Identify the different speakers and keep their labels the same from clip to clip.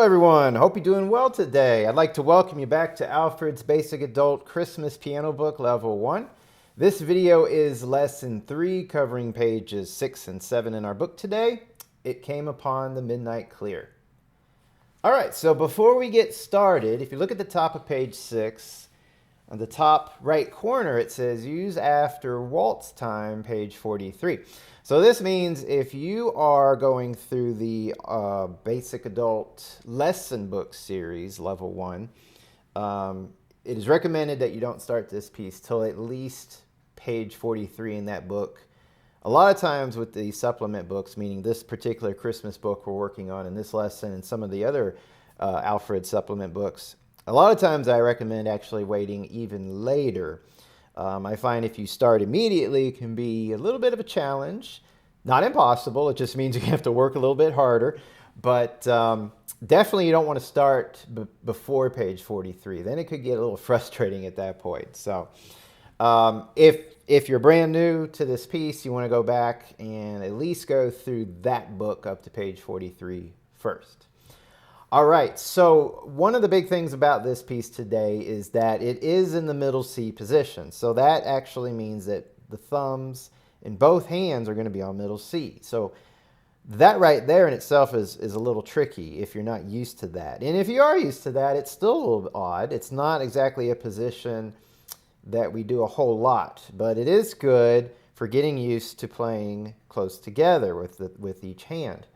Speaker 1: everyone. Hope you're doing well today. I'd like to welcome you back to Alfred's Basic Adult Christmas Piano Book Level 1. This video is Lesson 3, covering pages 6 and 7 in our book today. It came upon the midnight clear. All right, so before we get started, if you look at the top of page 6, on the top right corner, it says use after waltz time, page 43. So this means if you are going through the Basic Adult Lesson Book Series, Level 1, it is recommended that you don't start this piece till at least page 43 in that book. A lot of times with the supplement books, meaning this particular Christmas book we're working on in this lesson and some of the other Alfred supplement books, a lot of times I recommend actually waiting even later. I find if you start immediately, it can be a little bit of a challenge. Not impossible, it just means you have to work a little bit harder. But definitely you don't want to start before page 43. Then it could get a little frustrating at that point. So if you're brand new to this piece, you want to go back and at least go through that book up to page 43 first. All right, so one of the big things about this piece today is that it is in the middle C position. So that actually means that the thumbs in both hands are going to be on middle C. So that right there in itself is a little tricky if you're not used to that. And if you are used to that, it's still a little bit odd. It's not exactly a position that we do a whole lot, but it is good for getting used to playing close together with each hand.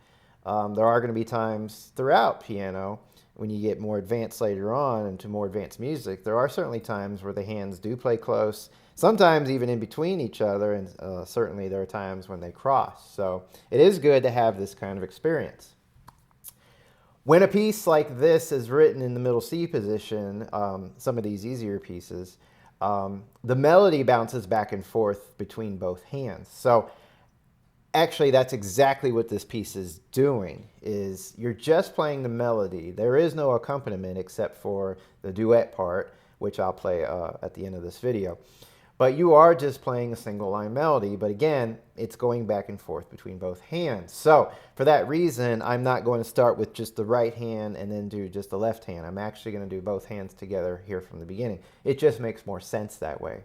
Speaker 1: There are going to be times throughout piano when you get more advanced later on into more advanced music. There are certainly times where the hands do play close, sometimes even in between each other, and certainly there are times when they cross. So it is good to have this kind of experience. When a piece like this is written in the middle C position, some of these easier pieces, the melody bounces back and forth between both hands. So actually, that's exactly what this piece is doing, is you're just playing the melody. There is no accompaniment except for the duet part, which I'll play at the end of this video. But you are just playing a single line melody, but again, it's going back and forth between both hands. So for that reason, I'm not going to start with just the right hand and then do just the left hand. I'm actually going to do both hands together here from the beginning. It just makes more sense that way.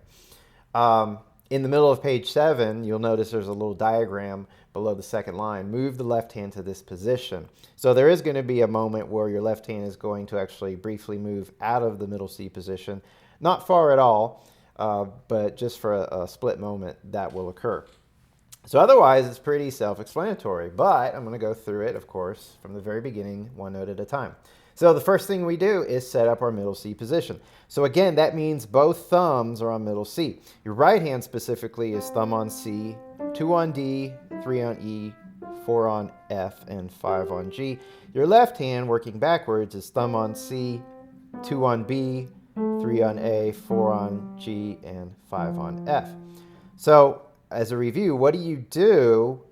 Speaker 1: In the middle of page 7, you'll notice there's a little diagram below the second line. Move the left hand to this position. So there is going to be a moment where your left hand is going to actually briefly move out of the middle C position. Not far at all, but just for a split moment that will occur. So otherwise, it's pretty self-explanatory, but I'm going to go through it, of course, from the very beginning, one note at a time. So the first thing we do is set up our middle C position. So again, that means both thumbs are on middle C. Your right hand specifically is thumb on C, 2 on D, 3 on E, 4 on F, and 5 on G. Your left hand, working backwards, is thumb on C, 2 on B, 3 on A, 4 on G, and 5 on F. So as a review, what do you do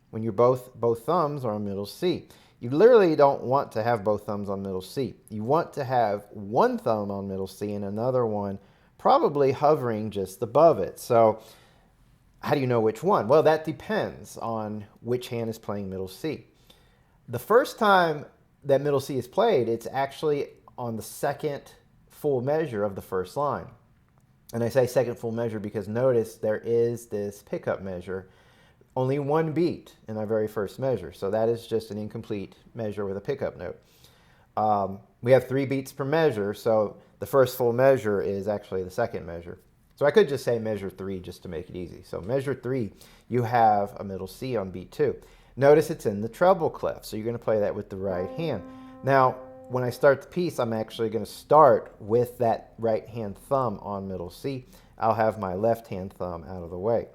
Speaker 1: when you're both thumbs are on middle C? You literally don't want to have both thumbs on middle C. You want to have one thumb on middle C and another one probably hovering just above it. So how do you know which one? Well, that depends on which hand is playing middle C. The first time that middle C is played, it's actually on the second full measure of the first line. And I say second full measure because notice there is this pickup measure. Only one beat in our very first measure. So that is just an incomplete measure with a pickup note. We have 3 beats per measure, so the first full measure is actually the second measure. So I could just say measure 3 just to make it easy. So measure 3, you have a middle C on beat 2. Notice it's in the treble clef, so you're going to play that with the right hand. Now, when I start the piece, I'm actually going to start with that right hand thumb on middle C. I'll have my left hand thumb out of the way.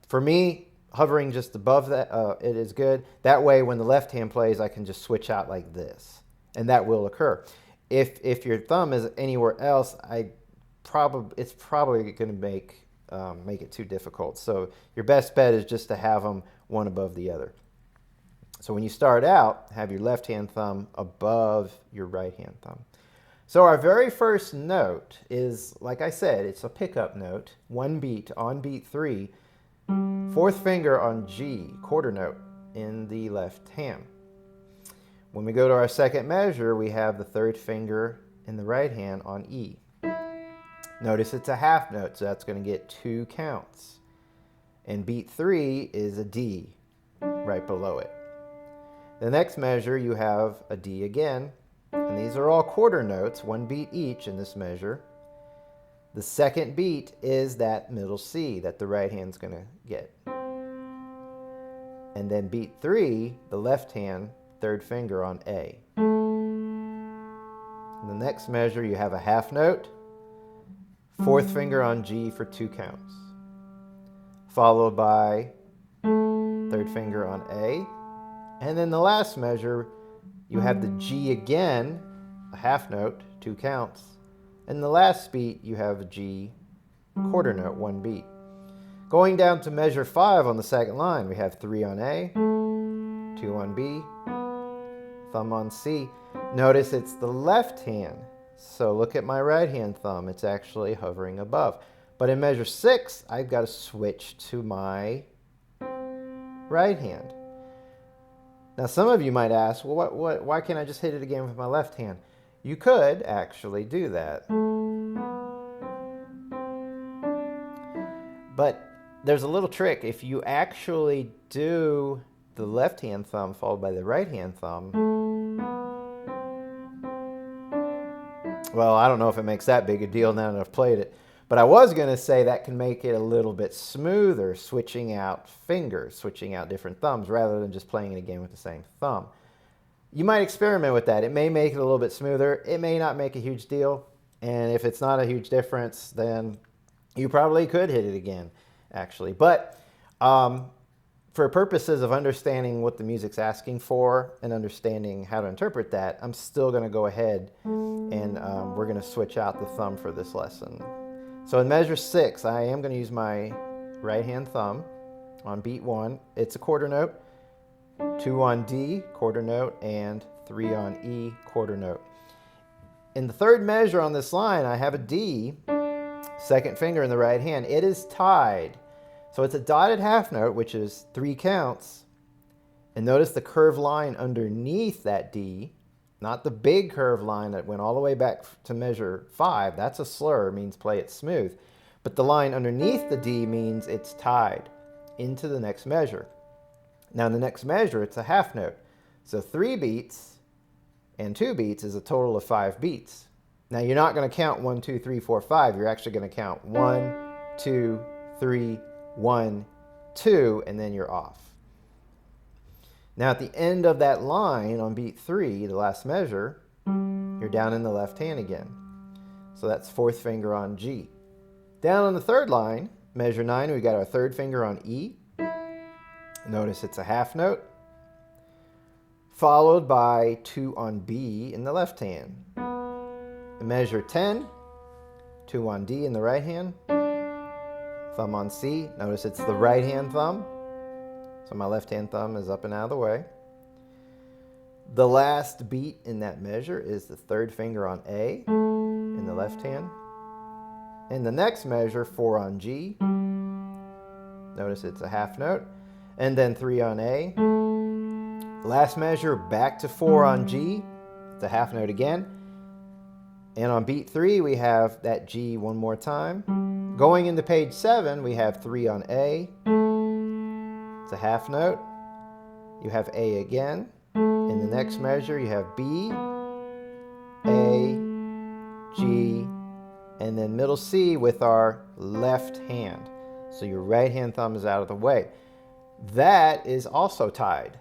Speaker 1: For me, hovering just above that, it is good. That way, when the left hand plays, I can just switch out like this, and that will occur. If your thumb is anywhere else, it's probably going to make it too difficult. So your best bet is just to have them one above the other. So when you start out, have your left hand thumb above your right hand thumb. So our very first note is, like I said, it's a pickup note, one beat on beat 3. Fourth finger on G, quarter note in the left hand. When we go to our second measure, we have the third finger in the right hand on E. Notice it's a half note, so that's going to get 2 counts. And beat 3 is a D right below it. The next measure, you have a D again, and these are all quarter notes, 1 beat each in this measure. The second beat is that middle C that the right hand's going to get. And then beat 3, the left hand, third finger on A. In the next measure, you have a half note, fourth finger on G for 2 counts, followed by third finger on A. And then the last measure, you have the G again, a half note, 2 counts. And the last beat, you have a G quarter note, 1 beat. Going down to measure 5 on the second line, we have 3 on A, 2 on B, thumb on C. Notice it's the left hand. So look at my right hand thumb. It's actually hovering above. But in measure 6, I've got to switch to my right hand. Now some of you might ask, well, why can't I just hit it again with my left hand? You could actually do that. But there's a little trick. If you actually do the left hand thumb followed by the right hand thumb, well, I don't know if it makes that big a deal now that I've played it. But I was going to say that can make it a little bit smoother, switching out fingers, switching out different thumbs, rather than just playing it again with the same thumb. You might experiment with that. It may make it a little bit smoother. It may not make a huge deal. And if it's not a huge difference, then you probably could hit it again, actually. But for purposes of understanding what the music's asking for and understanding how to interpret that, I'm still going to go ahead and we're going to switch out the thumb for this lesson. So in measure 6, I am going to use my right hand thumb on beat 1. It's a quarter note, 2 on D, quarter note, and 3 on E, quarter note. In the third measure on this line, I have a D, second finger in the right hand. It is tied. So it's a dotted half note, which is 3 counts. And notice the curved line underneath that D, not the big curved line that went all the way back to measure 5. That's a slur, means play it smooth. But the line underneath the D means it's tied into the next measure. Now in the next measure, it's a half note. So 3 beats and 2 beats is a total of 5 beats. Now you're not going to count 1, 2, 3, 4, 5. You're actually going to count 1, 2, 3, 1, 2, and then you're off. Now at the end of that line on beat 3, the last measure, you're down in the left hand again. So that's fourth finger on G. Down on the third line, measure 9, we got our third finger on E. Notice it's a half note, followed by 2 on B in the left hand. Measure 10, 2 on D in the right hand, thumb on C. Notice it's the right hand thumb, so my left hand thumb is up and out of the way. The last beat in that measure is the third finger on A in the left hand. In the next measure, 4 on G. Notice it's a half note. And then 3 on A. Last measure, back to 4 on G. It's a half note again. And on beat 3, we have that G one more time. Going into page 7, we have 3 on A. It's a half note. You have A again. In the next measure, you have B, A, G, and then middle C with our left hand. So your right hand thumb is out of the way. That is also tied.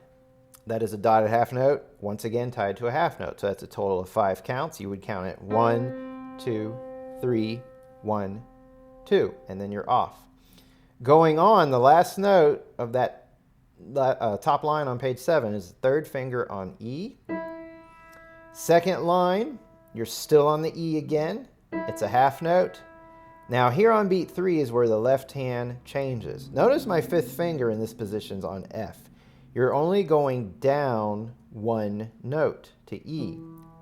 Speaker 1: That is a dotted half note, once again tied to a half note. So that's a total of 5 counts. You would count it 1, 2, 3, 1, 2, and then you're off. Going on, the last note of that top line on page 7 is the third finger on E. Second line, you're still on the E again. It's a half note. Now here on beat 3 is where the left hand changes. Notice my fifth finger in this position is on F. You're only going down 1 note to E.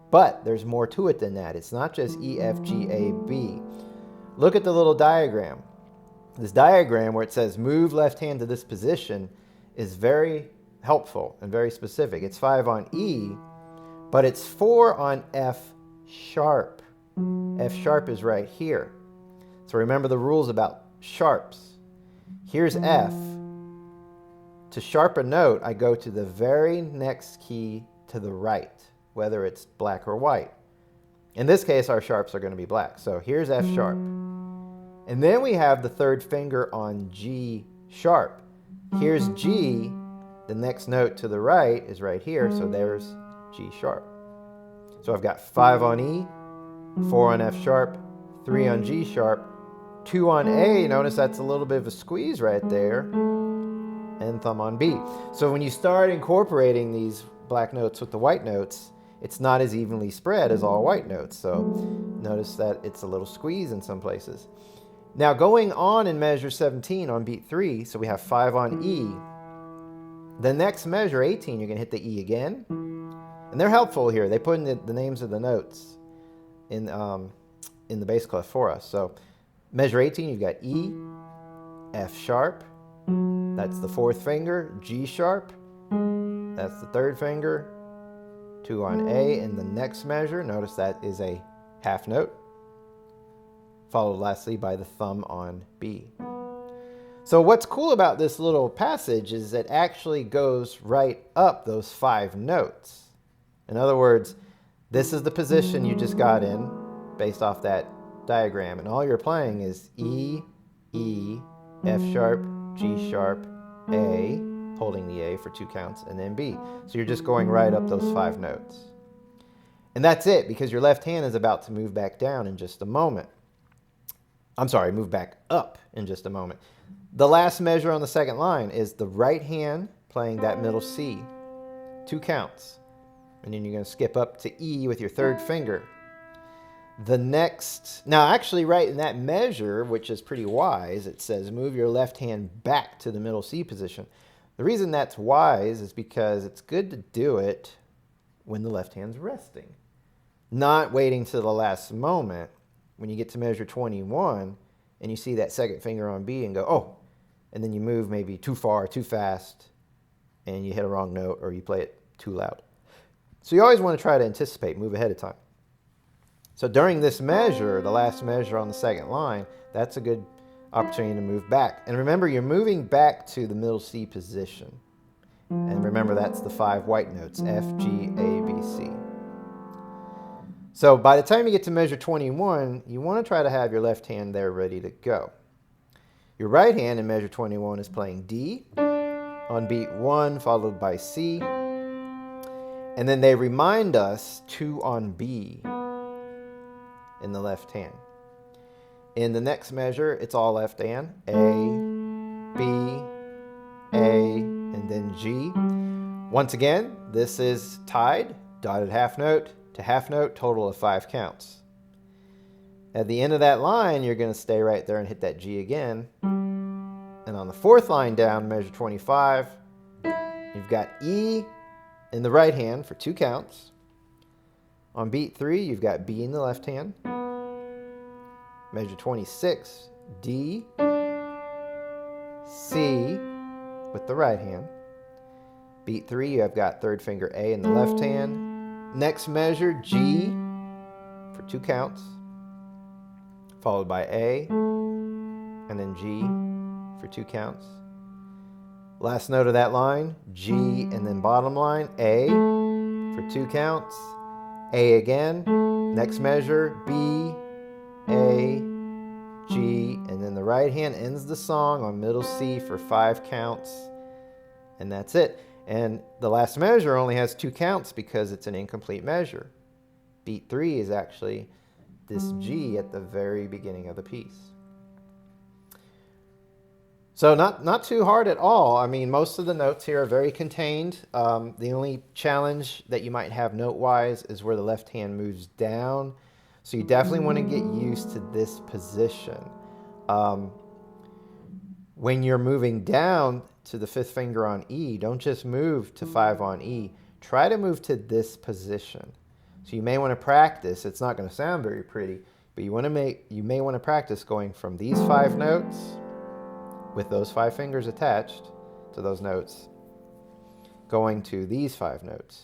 Speaker 1: But there's more to it than that. It's not just E, F, G, A, B. Look at the little diagram. This diagram where it says move left hand to this position is very helpful and very specific. It's 5 on E, but it's 4 on F sharp. F sharp is right here. So remember the rules about sharps. Here's F. To sharp a note, I go to the very next key to the right, whether it's black or white. In this case, our sharps are going to be black. So here's F sharp. And then we have the third finger on G sharp. Here's G. The next note to the right is right here, so there's G sharp. So I've got 5 on E, 4 on F sharp, 3 on G sharp, 2 on A. Notice that's a little bit of a squeeze right there, and thumb on B. So when you start incorporating these black notes with the white notes, it's not as evenly spread as all white notes. So notice that it's a little squeeze in some places. Now going on in measure 17 on beat 3, so we have 5 on E. The next measure, 18, you're going to hit the E again. And they're helpful here. They put in the names of the notes in the bass clef for us. So measure 18, you've got E, F sharp, that's the fourth finger, G sharp, that's the third finger, 2 on A, and the next measure, notice that is a half note, followed lastly by the thumb on B. So what's cool about this little passage is it actually goes right up those 5 notes. In other words, this is the position you just got in based off that diagram, and all you're playing is E, E, F sharp, G sharp, A, holding the A for 2 counts, and then B. So you're just going right up those 5 notes. And that's it, because your left hand is about to move back down in just a moment. I'm sorry, move back up in just a moment. The last measure on the second line is the right hand playing that middle C, 2 counts. And then you're going to skip up to E with your third finger. The next, now actually right in that measure, which is pretty wise, it says move your left hand back to the middle C position. The reason that's wise is because it's good to do it when the left hand's resting. Not waiting to the last moment when you get to measure 21 and you see that second finger on B and go, oh, and then you move maybe too far, too fast, and you hit a wrong note or you play it too loud. So you always want to try to anticipate, move ahead of time. So during this measure, the last measure on the second line, that's a good opportunity to move back. And remember, you're moving back to the middle C position. And remember, that's the 5 white notes, F, G, A, B, C. So by the time you get to measure 21, you want to try to have your left hand there ready to go. Your right hand in measure 21 is playing D on beat 1, followed by C. And then they remind us 2 on B in the left hand. In the next measure, it's all left hand. A, B, A, and then G. Once again, this is tied, dotted half note to half note, total of 5 counts. At the end of that line, you're going to stay right there and hit that G again. And on the fourth line down, measure 25, you've got E in the right hand for 2 counts. On beat 3, you've got B in the left hand. Measure 26, D, C with the right hand. Beat 3, you have got third finger A in the left hand. Next measure, G for 2 counts, followed by A, and then G for 2 counts. Last note of that line, G, and then bottom line, A for 2 counts, A again. Next measure, B, A, G, and then the right hand ends the song on middle C for 5 counts, and that's it. And the last measure only has 2 counts because it's an incomplete measure. Beat 3 is actually this G at the very beginning of the piece. So not too hard at all. I mean, most of the notes here are very contained. The only challenge that you might have note-wise is where the left hand moves down. So you definitely want to get used to this position. When you're moving down to the 5th finger on E, don't just move to 5 on E. Try to move to this position. So you may want to practice. It's not going to sound very pretty, but you may want to practice going from these 5 notes with those 5 fingers attached to those notes, going to these 5 notes.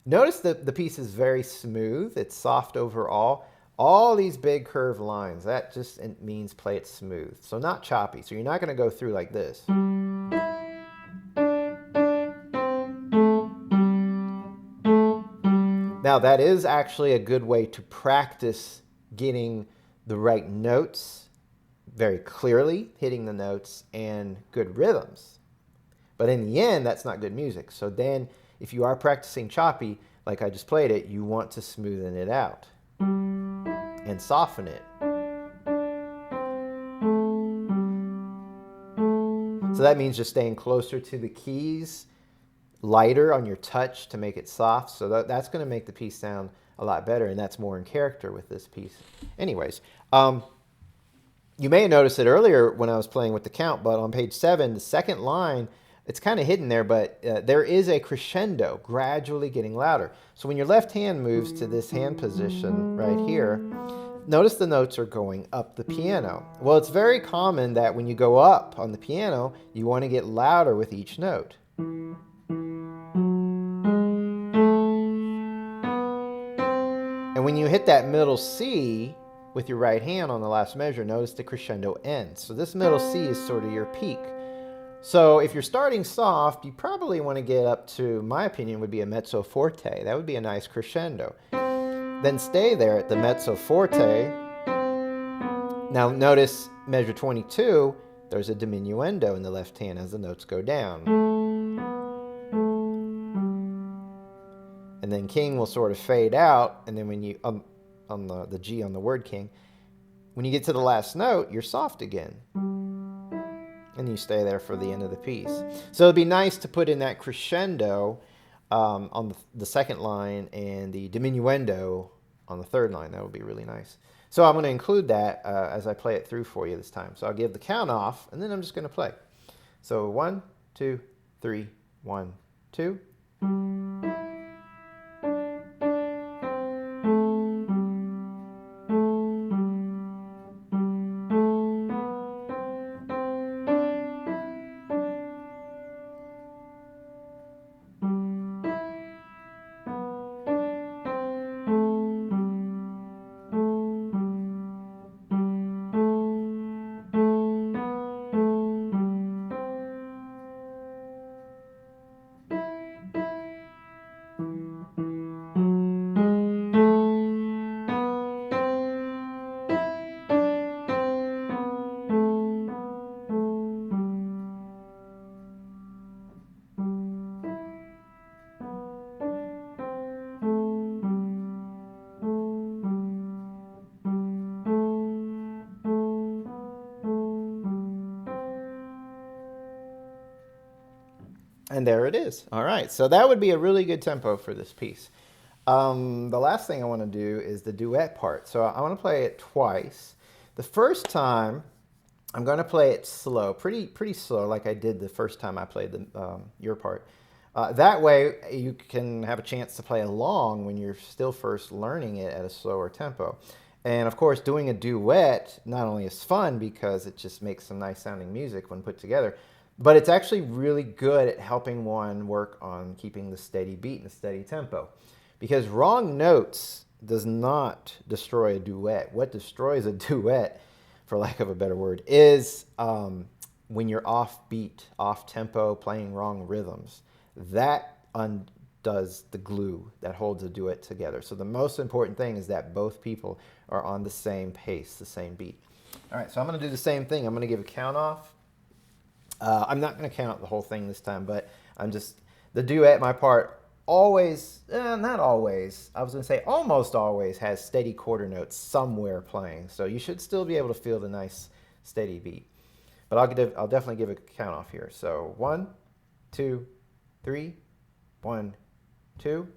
Speaker 1: Notice that the piece is very smooth. It's soft overall. All these big curved lines, that just means play it smooth. So not choppy. So you're not going to go through like this. Now that is actually a good way to practice getting the right notes very clearly, hitting the notes, and good rhythms. But in the end, that's not good music. So then if you are practicing choppy, like I just played it, you want to smoothen it out and soften it. So that means just staying closer to the keys, lighter on your touch to make it soft. So that's going to make the piece sound a lot better, and that's more in character with this piece. Anyways, you may have noticed it earlier when I was playing with the count, but on page 7, the second line, it's kind of hidden there, but there is a crescendo, gradually getting louder. So when your left hand moves to this hand position right here, notice the notes are going up the piano. Well, it's very common that when you go up on the piano, you want to get louder with each note. And when you hit that middle C with your right hand on the last measure, notice the crescendo ends. So this middle C is sort of your peak. So if you're starting soft, you probably want to get up to, my opinion, would be a mezzo forte. That would be a nice crescendo. Then stay there at the mezzo forte. Now notice measure 22, there's a diminuendo in the left hand as the notes go down. And then king will sort of fade out, and then when you, on the G on the word king, when you get to the last note, you're soft again. And you stay there for the end of the piece. So it'd be nice to put in that crescendo on the second line and the diminuendo on the third line. That would be really nice. So I'm going to include that as I play it through for you this time. So I'll give the count off, and then I'm just going to play. So 1, 2, 3, 1, 2. And there it is. All right, so that would be a really good tempo for this piece. The last thing I want to do is the duet part. So I want to play it twice. The first time, I'm going to play it slow, pretty slow, like I did the first time I played your part. That way, you can have a chance to play along when you're still first learning it at a slower tempo. And of course, doing a duet not only is fun because it just makes some nice sounding music when put together, but it's actually really good at helping one work on keeping the steady beat and the steady tempo. Because wrong notes does not destroy a duet. What destroys a duet, for lack of a better word, is when you're off beat, off tempo, playing wrong rhythms. That undoes the glue that holds a duet together. So the most important thing is that both people are on the same pace, the same beat. All right, so I'm going to do the same thing. I'm going to give a count off. I'm not going to count the whole thing this time, but the duet, my part, always, not always, I was going to say almost always has steady quarter notes somewhere playing. So you should still be able to feel the nice steady beat. But I'll definitely give a count off here. So 1, 2, 3, 1, 2.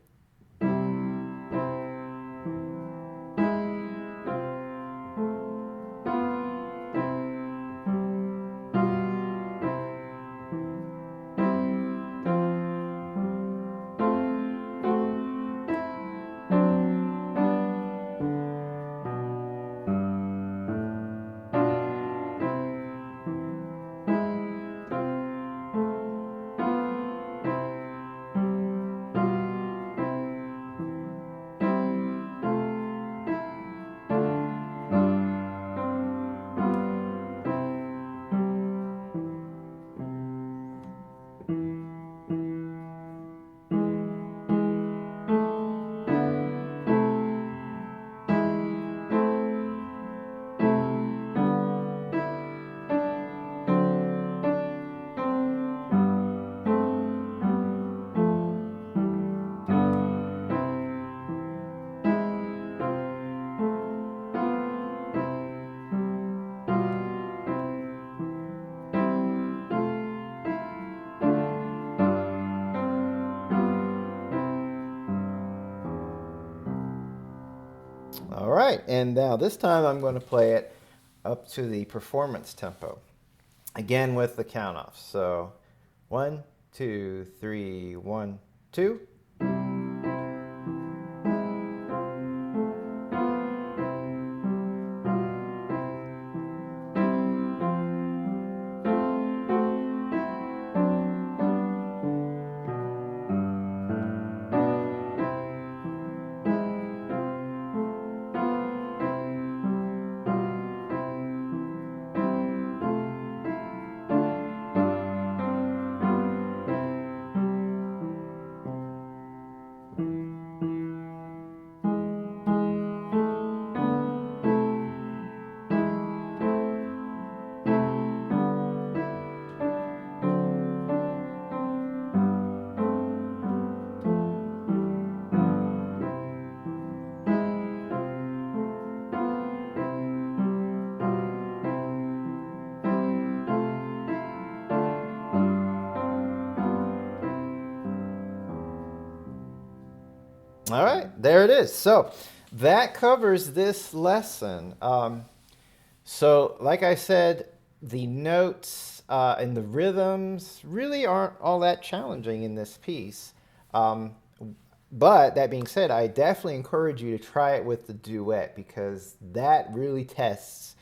Speaker 1: right, and now this time I'm going to play it up to the performance tempo. Again with the count off. So 1, 2, 3, 1, 2. All right, there it is. So that covers this lesson. So like I said, the notes and the rhythms really aren't all that challenging in this piece. But that being said, I definitely encourage you to try it with the duet because that really tests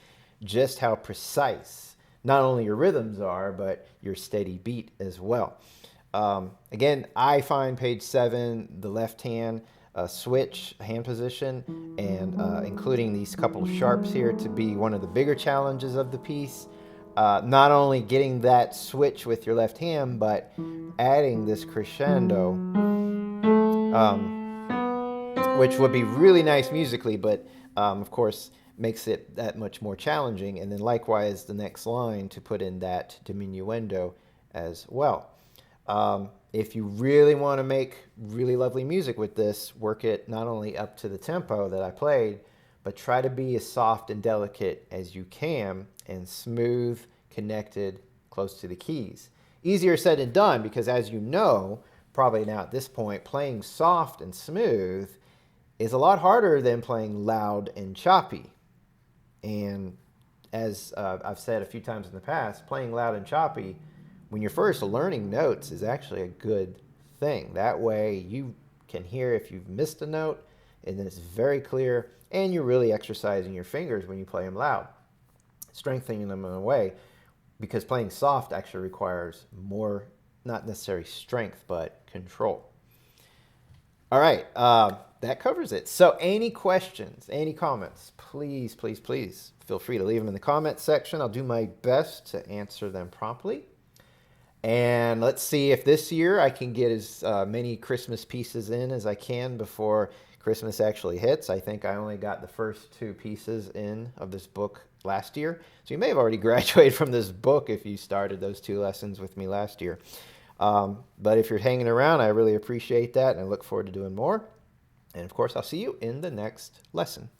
Speaker 1: just how precise not only your rhythms are, but your steady beat as well. Again, I find page 7, the left hand switch hand position, and including these couple of sharps here to be one of the bigger challenges of the piece. Not only getting that switch with your left hand, but adding this crescendo, which would be really nice musically, but of course makes it that much more challenging. And then likewise the next line to put in that diminuendo as well. If you really want to make really lovely music with this, work it not only up to the tempo that I played, but try to be as soft and delicate as you can and smooth, connected, close to the keys. Easier said than done because, as you know, probably now at this point, playing soft and smooth is a lot harder than playing loud and choppy. And as I've said a few times in the past, playing loud and choppy when you're first learning notes is actually a good thing. That way you can hear if you've missed a note, and then it's very clear, and you're really exercising your fingers when you play them loud, strengthening them in a way, because playing soft actually requires more, not necessarily strength, but control. All right, that covers it. So any questions, any comments, please, please, please feel free to leave them in the comments section. I'll do my best to answer them promptly. And let's see if this year I can get as many Christmas pieces in as I can before Christmas actually hits. I think I only got the first 2 pieces in of this book last year. So you may have already graduated from this book if you started those 2 lessons with me last year. But if you're hanging around, I really appreciate that, and I look forward to doing more. And of course, I'll see you in the next lesson.